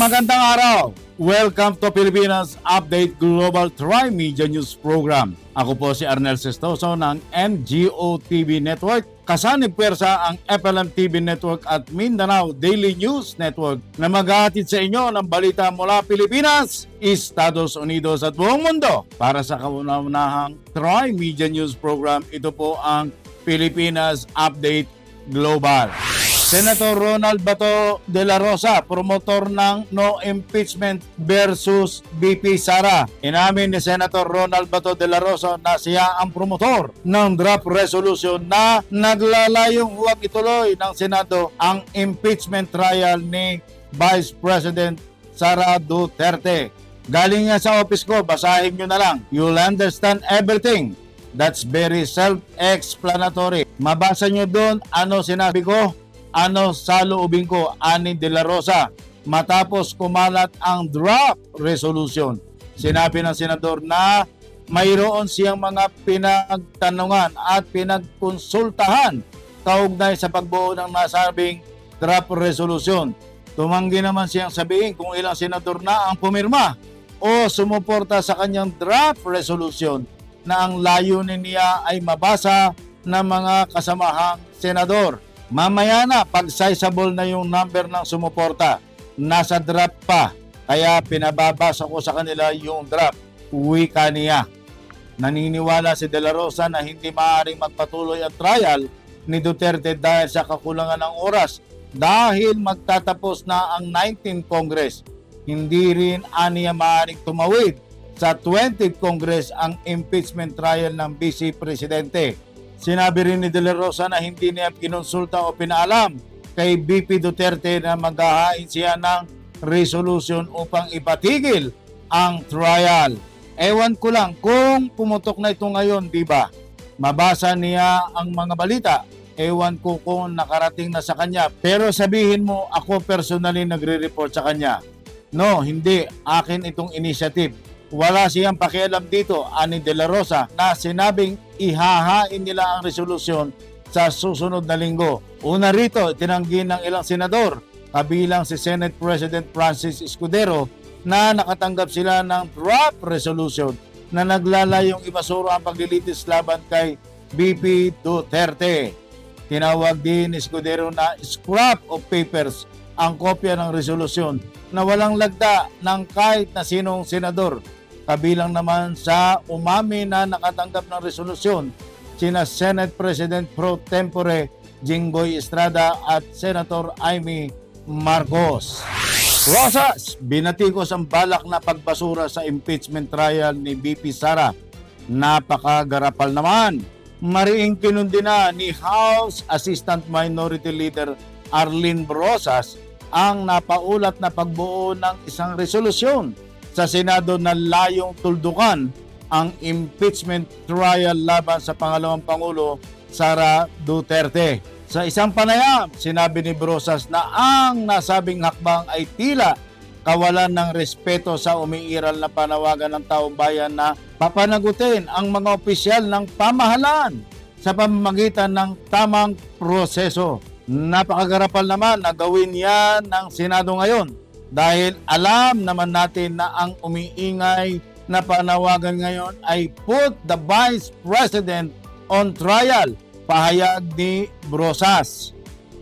Magandang araw! Welcome to Pilipinas Update Global Tri-Media News Program. Ako po si Arnel Sestoso ng NGO TV Network. Kasanib pwersa ang FLM TV Network at Mindanao Daily News Network na maghahatid sa inyo ng balita mula Pilipinas, Estados Unidos at buong mundo. Para sa kauna-unahang Tri-Media News Program, ito po ang Pilipinas Update Global. Senator Ronald Bato de la Rosa, promotor ng no impeachment versus VP Sara. Inamin ni Senator Ronald Bato de la Rosa na siya ang promotor ng draft resolution na naglalayong huwag ituloy ng Senado ang impeachment trial ni Vice President Sara Duterte. Galing nga sa office ko, basahin nyo na lang. You'll understand everything. That's very self-explanatory. Mabasa nyo doon ano sinabi ko, ano sa loobin ko, ani de la Rosa, matapos kumalat ang draft resolution. Sinabi ng senador na mayroon siyang mga pinagtanungan at pinagkonsultahan kaugnay sa pagbuo ng nasabing draft resolution. Tumanggi naman siyang sabihin kung ilang senador na ang pumirma o sumuporta sa kanyang draft resolution na ang layunin niya ay mabasa ng mga kasamahang senador. Mamaya na, pag-sizable na yung number ng sumuporta. Nasa draft pa. Kaya pinababasa ko sa kanila yung draft. Wika niya. Naniniwala si De La Rosa na hindi maaaring magpatuloy ang trial ni Duterte dahil sa kakulangan ng oras. Dahil magtatapos na ang 19th Congress. Hindi rin aniya maaaring tumawid sa 20th Congress ang impeachment trial ng Vice Presidente. Sinabi rin ni De La Rosa na hindi niya kinonsulta o pinaalam kay VP Duterte na maghahain siya ng resolution upang ipatigil ang trial. Ewan ko lang kung pumutok na ito ngayon, di ba? Mabasa niya ang mga balita. Ewan ko kung nakarating na sa kanya. Pero sabihin mo, ako personally nagre-report sa kanya. No, hindi. Akin itong initiative. Wala siyang pakialam dito, ani De La Rosa, na sinabing ihahain nila ang resolusyon sa susunod na linggo. Una rito, tinanggi ng ilang senador, kabilang si Senate President Francis Escudero, na nakatanggap sila ng draft resolution na naglalayong ibasura ang paglilitis laban kay VP Duterte. Tinawag din ni Escudero na scrap of papers ang kopya ng resolusyon na walang lagda ng kahit na sinong senador. Kabilang naman sa umami na nakatanggap ng resolusyon sina Senate President Pro Tempore Jinggoy Estrada at Senator Amy Marcos. Rosas, binatikos ang balak na pagbasura sa impeachment trial ni VP Sara. Napakagarapal naman. Mariing kinundi na ni House Assistant Minority Leader Arlene Rosas ang napaulat na pagbuo ng isang resolusyon sa Senado na layong tuldukan ang impeachment trial laban sa pangalawang Pangulo Sara Duterte. Sa isang panayam, sinabi ni Brosas na ang nasabing hakbang ay tila kawalan ng respeto sa umiiral na panawagan ng taong bayan na papanagutin ang mga opisyal ng pamahalaan sa pamamagitan ng tamang proseso. Napakagarapal naman na gawin yan ng Senado ngayon. Dahil alam naman natin na ang umiingay na panawagan ngayon ay put the Vice President on trial. Pahayag ni Brosas.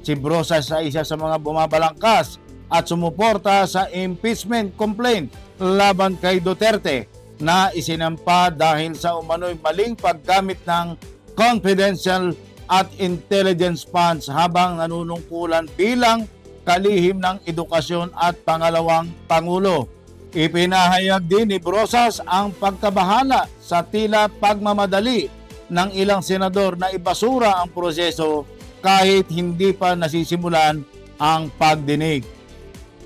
Si Brosas ay isa sa mga bumabalangkas at sumuporta sa impeachment complaint laban kay Duterte na isinampa dahil sa umano'y maling paggamit ng confidential at intelligence funds habang nanunungkulan bilang kalihim ng edukasyon at pangalawang Pangulo. Ipinahayag din ni Brosas ang pagkabahala sa tila pagmamadali ng ilang senador na ibasura ang proseso kahit hindi pa nasisimulan ang pagdinig.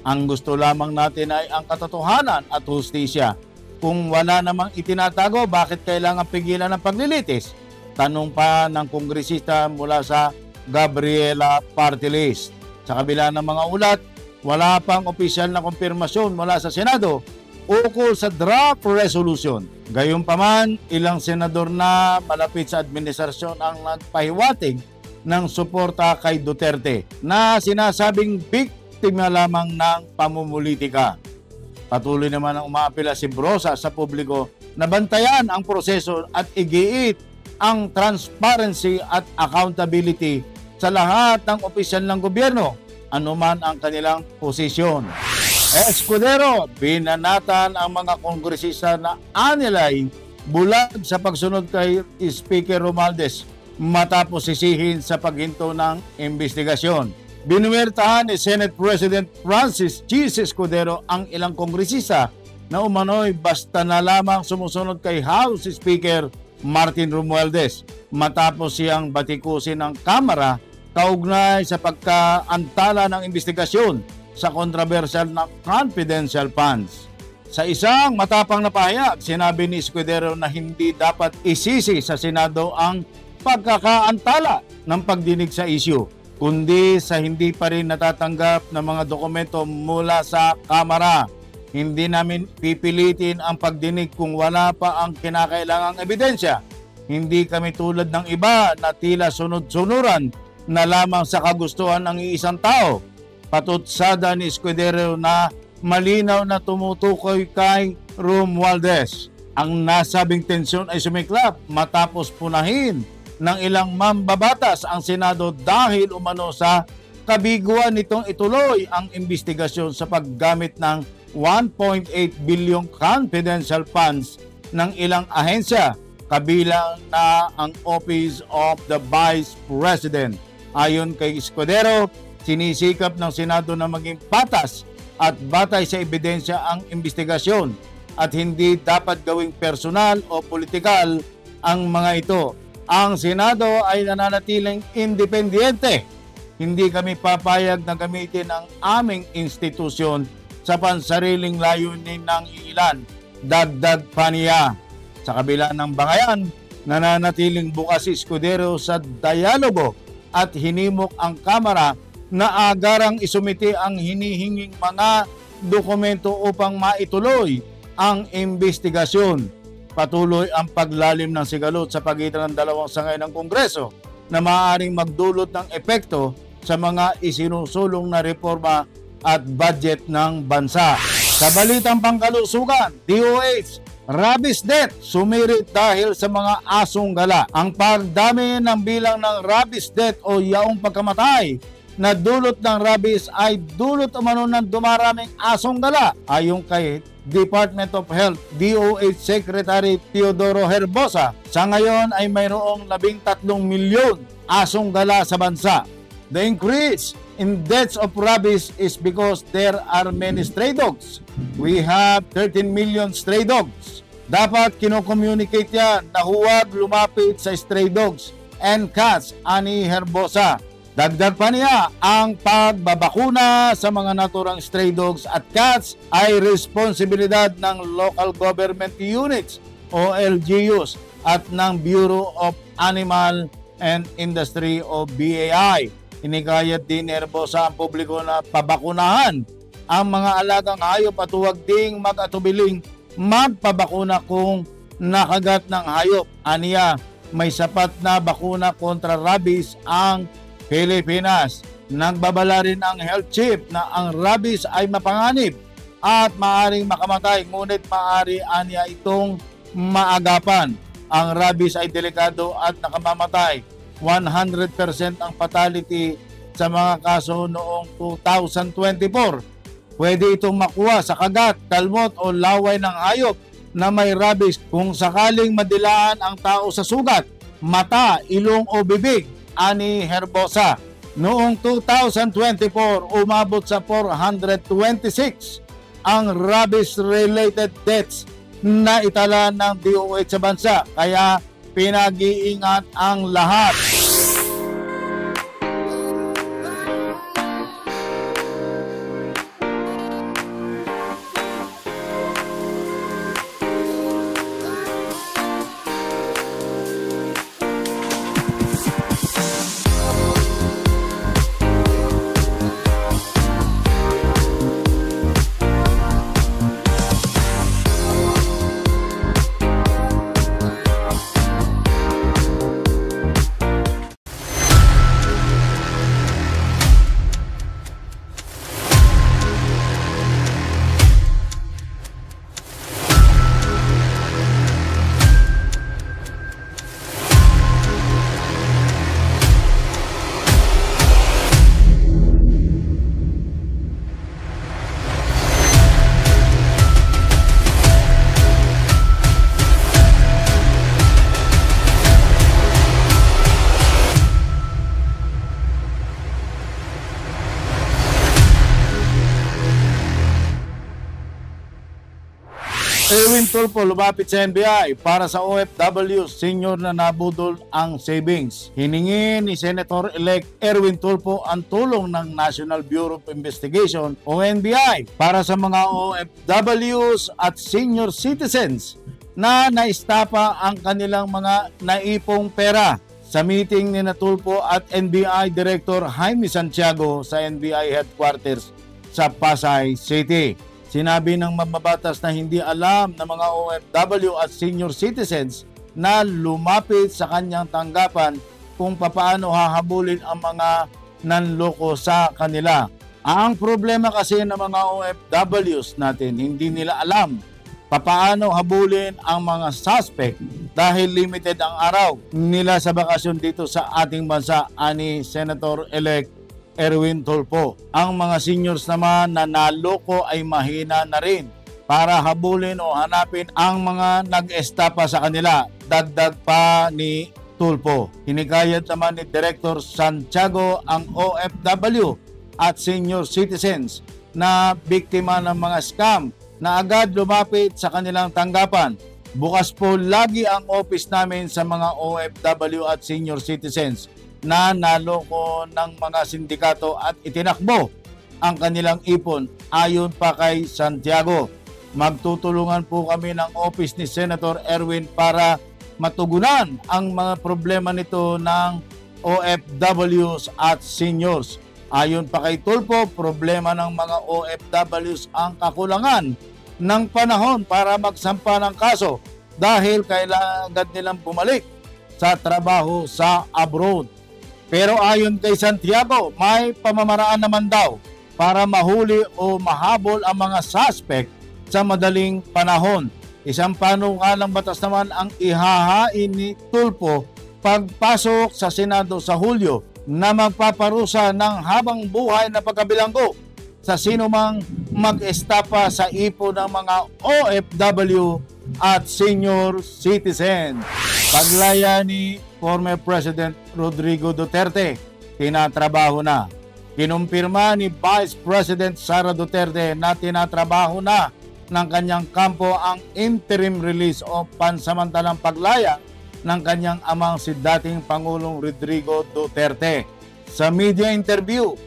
Ang gusto lamang natin ay ang katotohanan at hustisya. Kung wala namang itinatago, bakit kailangan pigilan ng paglilitis? Tanong pa ng kongresista mula sa Gabriela Party List. Sa kabila ng mga ulat, wala pang opisyal na kumpirmasyon mula sa Senado ukol sa draft resolution. Gayunpaman, ilang senador na malapit sa administrasyon ang nagpahiwatig ng suporta kay Duterte na sinasabing big biktima lamang ng pamumulitika. Patuloy naman ang umaapela si Brosa sa publiko na bantayan ang proseso at igiit ang transparency at accountability sa lahat ng opisyal ng gobyerno, anuman ang kanilang posisyon. Escudero, binanatan ang mga kongresista na anilay bulag sa pagsunod kay Speaker Romualdez matapos sisihin sa paghinto ng investigasyon. Binuwertahan ni Senate President Francis G. Escudero ang ilang kongresista na umano'y basta na lamang sumusunod kay House Speaker Martin Romualdez matapos siyang batikusin ng Kamara kaugnay sa pagkaantala ng investigasyon sa kontrobersyal na confidential funds. Sa isang matapang na pahayag, sinabi ni Escudero na hindi dapat isisi sa Senado ang pagkakaantala ng pagdinig sa issue, kundi sa hindi pa rin natatanggap na mga dokumento mula sa Kamara. Hindi namin pipilitin ang pagdinig kung wala pa ang kinakailangang ebidensya. Hindi kami tulad ng iba na tila sunod-sunuran na lamang sa kagustuhan ng iisang tao. Patutsada ni Escudero na malinaw na tumutukoy kay Romualdez. Ang nasabing tensyon ay sumiklap matapos punahin ng ilang mambabatas ang Senado dahil umano sa kabiguan nitong ituloy ang investigasyon sa paggamit ng 1.8 billion confidential funds ng ilang ahensya, kabilang na ang Office of the Vice President. Ayon kay Escudero, sinisikap ng Senado na maging patas at batay sa ebidensya ang investigasyon at hindi dapat gawing personal o politikal ang mga ito. Ang Senado ay nananatiling independyente. Hindi kami papayag na gamitin ang aming institusyon sa pansariling layunin ng ilan. Dagdag pa niya. Sa kabila ng bangayan, nananatiling bukas si Escudero sa dialogo at hinimok ang Kamara na agarang isumite ang hinihinging mga dokumento upang maituloy ang investigasyon. Patuloy ang paglalim ng sigalot sa pagitan ng dalawang sangay ng Kongreso na maaaring magdulot ng epekto sa mga isinusulong na reforma at budget ng bansa. Sa balitang pangkalusugan, DOH, rabies death sumirit dahil sa mga asong gala. Ang pagdami ng bilang ng rabies death o yaong pagkamatay na dulot ng rabies ay dulot umano ng dumaraming asong gala. Ayon kay Department of Health, DOH Secretary Teodoro Herbosa, sa ngayon ay mayroong 13 milyon asong gala sa bansa. The increase in deaths of rabies is because there are many stray dogs. We have 13 million stray dogs. Dapat kino-communicate yan na huwag lumapit sa stray dogs and cats, ani Herbosa. Dagdag pa niya, ang pagbabakuna sa mga naturang stray dogs at cats ay responsibilidad ng local government units o LGUs at ng Bureau of Animal and Industry o BAI. Inikayat din ni Herbosa ang publiko na pabakunahan ang mga alagang hayop at huwag ding mag-atubiling magpabakuna kung nakagat ng hayop. Aniya, may sapat na bakuna kontra rabies ang Pilipinas. Nagbabala rin ang health chief na ang rabies ay mapanganib at maaaring makamatay, ngunit maaari aniya itong maagapan. Ang rabies ay delikado at nakamamatay. 100% ang fatality sa mga kaso noong 2024. Pwede itong makuha sa kagat, kalmot o laway ng hayop na may rabies kung sakaling madilaan ang tao sa sugat, mata, ilong o bibig, ani Herbosa. Noong 2024, umabot sa 426 ang rabies-related deaths na itala ng DOH sa bansa. Kaya pinag-iingat ang lahat. Erwin Tulfo lumapit sa NBI para sa OFW senior na nabudol ang savings. Hiningi ni Senator-elect Erwin Tulfo ang tulong ng National Bureau of Investigation o NBI para sa mga OFWs at senior citizens na naistapa ang kanilang mga naipong pera. Sa meeting ni Tulfo at NBI Director Jaime Santiago sa NBI headquarters sa Pasay City. Sinabi ng mababatas na hindi alam ng mga OFW at senior citizens na lumapit sa kanyang tanggapan kung papaano hahabulin ang mga nanloko sa kanila. Ang problema kasi ng mga OFWs natin, hindi nila alam papaano habulin ang mga suspect dahil limited ang araw nila sa bakasyon dito sa ating bansa, ani Senator-elect Erwin Tulfo. Ang mga seniors naman na naloko ay mahina na rin para habulin o hanapin ang mga nag-estapa sa kanila. Dagdag pa ni Tulfo. Hinikayat naman ni Director Santiago ang OFW at senior citizens na biktima ng mga scam na agad lumapit sa kanilang tanggapan. Bukas po lagi ang office namin sa mga OFW at senior citizens na naloko ng mga sindikato at itinakbo ang kanilang ipon. Ayon pa kay Santiago, magtutulungan po kami ng office ni Senator Erwin para matugunan ang mga problema nito ng OFWs at seniors. Ayon pa kay Tulfo, problema ng mga OFWs ang kakulangan ng panahon para magsampa ng kaso dahil kailangan nilang bumalik sa trabaho sa abroad. Pero ayon kay Santiago, may pamamaraan naman daw para mahuli o mahabol ang mga suspect sa madaling panahon. Isang panukalang batas naman ang ihahain ni Tulfo pagpasok sa Senado sa Hulyo na magpaparusa ng habang buhay na pagkabilanggo sa sinumang mag-estapa sa ipon ng mga OFW at senior citizen. Paglaya ni former President Rodrigo Duterte, tinatrabaho na. Kinumpirma ni Vice President Sara Duterte na tinatrabaho na ng kanyang kampo ang interim release o pansamantalang paglaya ng kanyang amang si dating Pangulong Rodrigo Duterte. Sa media interview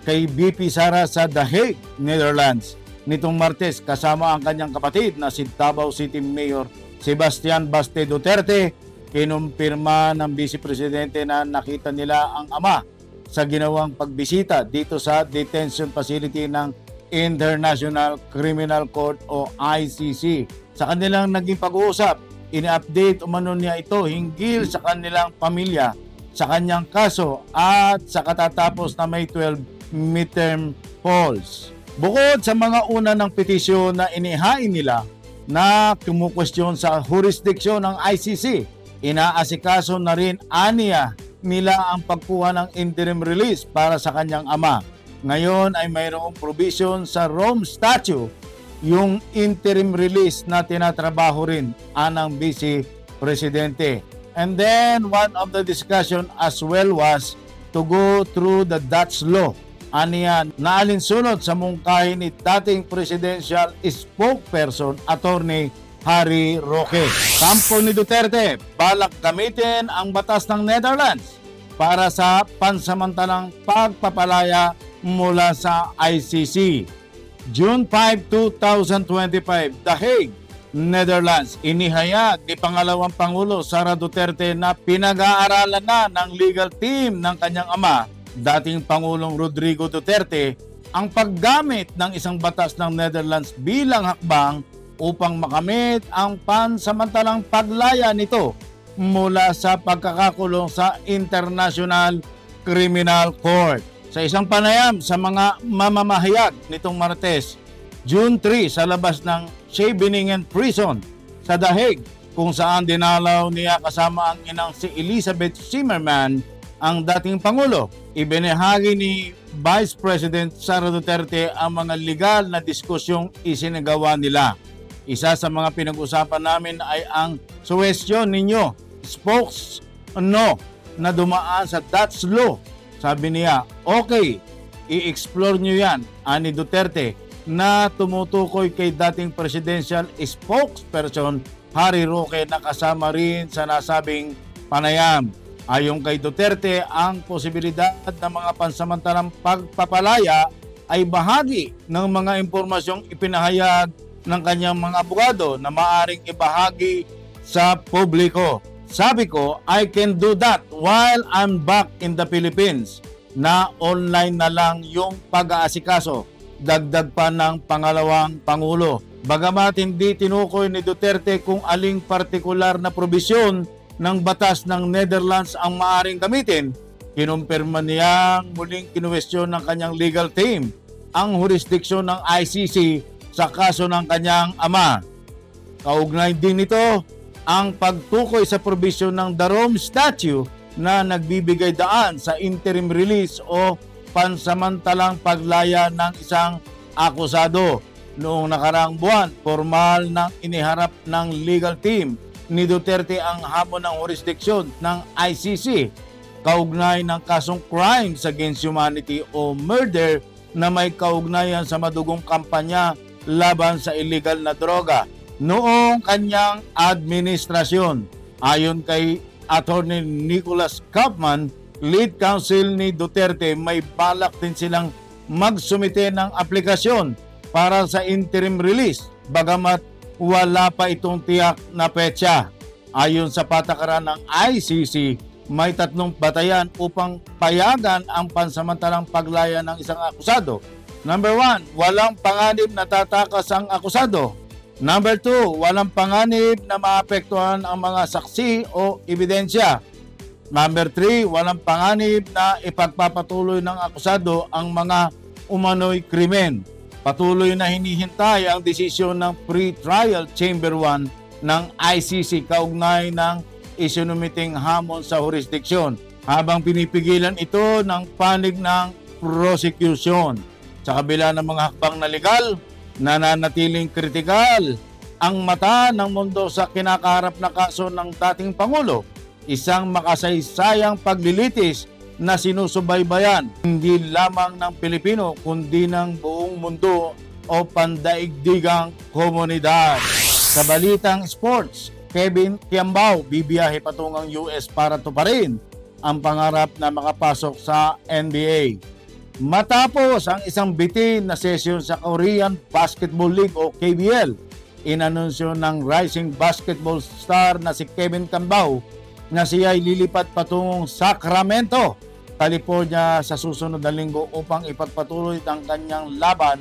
kay VP Sara sa The Hague, Netherlands, nitong Martes kasama ang kanyang kapatid na si Davao City Mayor Sebastian Baste Duterte, kinumpirma ng Vice Presidente na nakita nila ang ama sa ginawang pagbisita dito sa detention facility ng International Criminal Court o ICC. Sa kanilang naging pag-uusap, ini-update umano niya ito hinggil sa kanilang pamilya, sa kanyang kaso at sa katatapos na May 12 midterm polls. Bukod sa mga una ng petisyon na inihain nila na kumukwestiyon sa jurisdiksyon ng ICC, inaasikaso na rin aniya nila ang pagkuha ng interim release para sa kanyang ama. Ngayon ay mayroong provision sa Rome Statute yung interim release na tinatrabaho rin anang Vice Presidente. And then one of the discussion as well was to go through the Dutch law. Aniya na alinsunod sa mungkahi ni dating presidential spokesperson Attorney Harry Roque. Kampo ni Duterte, balak gamitin ang batas ng Netherlands para sa pansamantalang pagpapalaya mula sa ICC. June 5, 2025, The Hague, Netherlands. Inihayag ni pangalawang Pangulo Sara Duterte na pinag-aaralan na ng legal team ng kanyang ama, dating Pangulong Rodrigo Duterte, ang paggamit ng isang batas ng Netherlands bilang hakbang upang makamit ang pansamantalang paglaya nito mula sa pagkakakulong sa International Criminal Court. Sa isang panayam sa mga mamamahayag nitong Martes, June 3 sa labas ng Scheveningen Prison sa The Hague, kung saan dinalaw niya kasama ang inang si Elizabeth Zimmerman, ang dating Pangulo. Ibinahagi ni Vice President Sara Duterte ang mga legal na diskusyong isinagawa nila. Isa sa mga pinag-usapan namin ay ang suwestyon ninyo, spokes no, na dumaan sa Dutch law. Sabi niya, okay, i-explore nyo yan, ani Duterte. na tumutukoy kay dating presidential spokesperson Harry Roque na kasama rin sa nasabing panayam. Ayon kay Duterte, ang posibilidad ng mga pansamantalang pagpapalaya ay bahagi ng mga impormasyong ipinahayag ng kanyang mga abogado na maaring ibahagi sa publiko. Sabi ko, I can do that while I'm back in the Philippines, na online na lang yung pag-aasikaso. Dagdag pa ng pangalawang Pangulo. Bagamat hindi tinukoy ni Duterte kung aling partikular na probisyon ng batas ng Netherlands ang maaring gamitin, kinumpirma niyang muling kinuwestiyon ng kanyang legal team ang jurisdiksyon ng ICC sa kaso ng kanyang ama. Kaugnay din nito ang pagtukoy sa probisyon ng the Rome Statute na nagbibigay daan sa interim release o pansamantalang paglaya ng isang akusado. Noong nakaraang buwan, formal nang iniharap ng legal team ni Duterte ang hamon ng jurisdiksyon ng ICC kaugnay ng kasong crimes against humanity o murder na may kaugnayan sa madugong kampanya laban sa illegal na droga noong kanyang administrasyon. Ayon kay Attorney Nicholas Kaufman, lead counsel ni Duterte, may balak din silang magsumite ng aplikasyon para sa interim release bagamat wala pa itong tiyak na petsa. Ayon sa patakaran ng ICC, may 3 batayan upang payagan ang pansamantalang paglaya ng isang akusado. Number 1, walang panganib na tatakas ang akusado. Number 2, walang panganib na maapektuhan ang mga saksi o ebidensya. Number 3, walang panganib na ipagpapatuloy ng akusado ang mga umano'y krimen. Patuloy na hinihintay ang desisyon ng Pre-Trial Chamber 1 ng ICC kaugnay ng isinumiting hamon sa jurisdiksyon habang pinipigilan ito ng panig ng prosecution. Sa kabila ng mga hakbang na legal, nananatiling kritikal ang mata ng mundo sa kinakaharap na kaso ng dating Pangulo. Isang makasaysayang paglilitis na sinusubaybayan hindi lamang ng Pilipino kundi ng buong mundo o pandaigdigang komunidad. Sa balitang sports, Kevin Kiambao bibiyahe patungang US para tuparin ang pangarap na makapasok sa NBA. Matapos ang isang bitin na session sa Korean Basketball League o KBL, inanunsyo ng rising basketball star na si Kevin Kiambao na siya ay lilipat patungong Sacramento, California sa susunod na linggo upang ipagpatuloy ang kanyang laban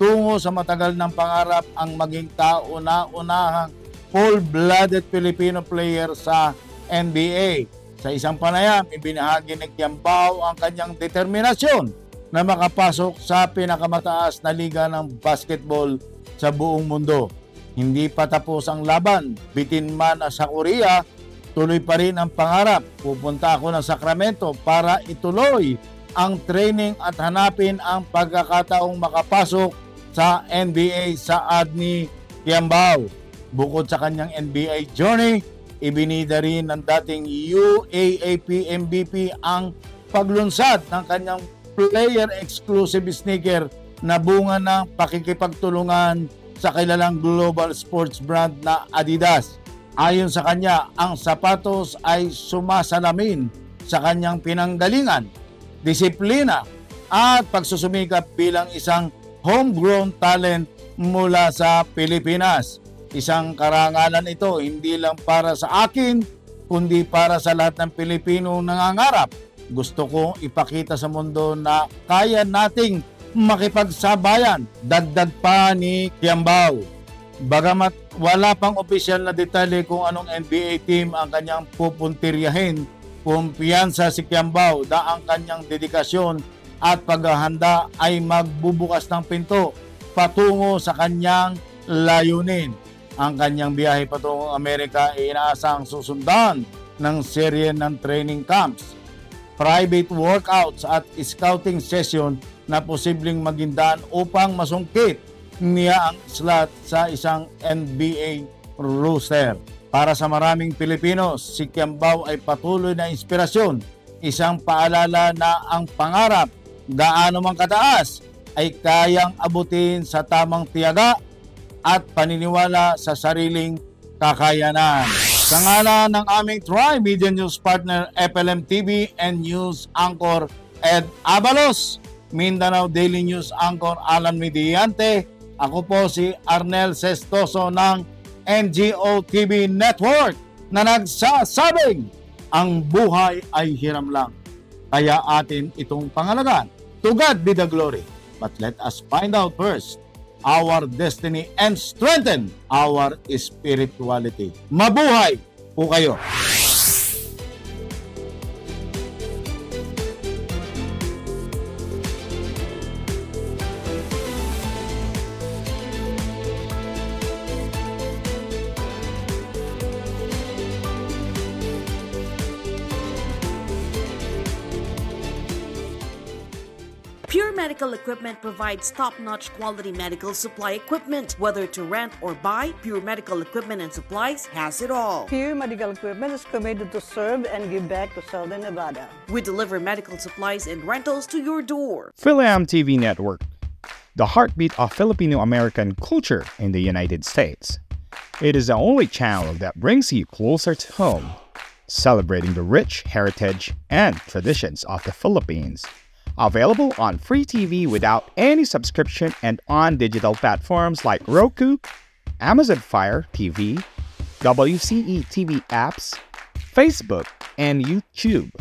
tungo sa matagal ng pangarap ang maging kauna-unahang full-blooded Filipino player sa NBA. Sa isang panayam, ibinahagi ni Kiambao ang kanyang determinasyon na makapasok sa pinakamataas na liga ng basketball sa buong mundo. Hindi pa tapos ang laban, bitin man sa Korea, tuloy pa rin ang pangarap. Pupunta ako ng Sacramento para ituloy ang training at hanapin ang pagkakataong makapasok sa NBA, saad ni Kiambao. Bukod sa kanyang NBA journey, ibinida rin ng dating UAAP MVP ang paglunsad ng kanyang player-exclusive sneaker na bunga ng pakikipagtulungan sa kilalang global sports brand na Adidas. Ayon sa kanya, ang sapatos ay sumasalamin sa kanyang pinanggalingan, disiplina at pagsusumikap bilang isang homegrown talent mula sa Pilipinas. Isang karangalan ito hindi lang para sa akin, kundi para sa lahat ng Pilipino nangangarap. Gusto kong ipakita sa mundo na kaya nating makipagsabayan, dagdag pa ni Kiambao. Bagamat wala pang opisyal na detalye kung anong NBA team ang kanyang pupuntiryahin, kumpiyansa si Kiambao na ang kanyang dedikasyon at paghahanda ay magbubukas ng pinto patungo sa kanyang layunin. Ang kanyang biyahe patungong Amerika ay inaasang susundan ng serye ng training camps, private workouts at scouting session na posibleng maging daan upang masungkit niya ang slot sa isang NBA roster. Para sa maraming Pilipino, si Kiambao ay patuloy na inspirasyon, isang paalala na ang pangarap, gaano man kataas, ay kayang abutin sa tamang tiyaga at paniniwala sa sariling kakayanan. Sa ngalan ng aming Tri-Media News partner FLM TV and News Anchor Ed Abalos, Mindanao Daily News Anchor Alan Mediante, ako po si Arnel Sestoso ng NGO TV Network na nagsasabing ang buhay ay hiram lang. Kaya atin itong pangalagaan. To God be the glory. But let us find out first our destiny and strengthen our spirituality. Mabuhay po kayo! Pure Medical Equipment provides top-notch quality medical supply equipment. Whether to rent or buy, Pure Medical Equipment and Supplies has it all. Pure Medical Equipment is committed to serve and give back to Southern Nevada. We deliver medical supplies and rentals to your door. Philam TV Network, the heartbeat of Filipino-American culture in the United States. It is the only channel that brings you closer to home, celebrating the rich heritage and traditions of the Philippines. Available on free TV without any subscription and on digital platforms like Roku, Amazon Fire TV, WCE TV apps, Facebook, and YouTube.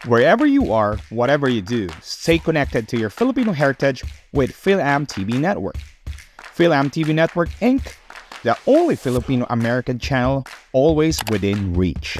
Wherever you are, whatever you do, stay connected to your Filipino heritage with Philam TV Network. Philam TV Network Inc., the only Filipino-American channel always within reach.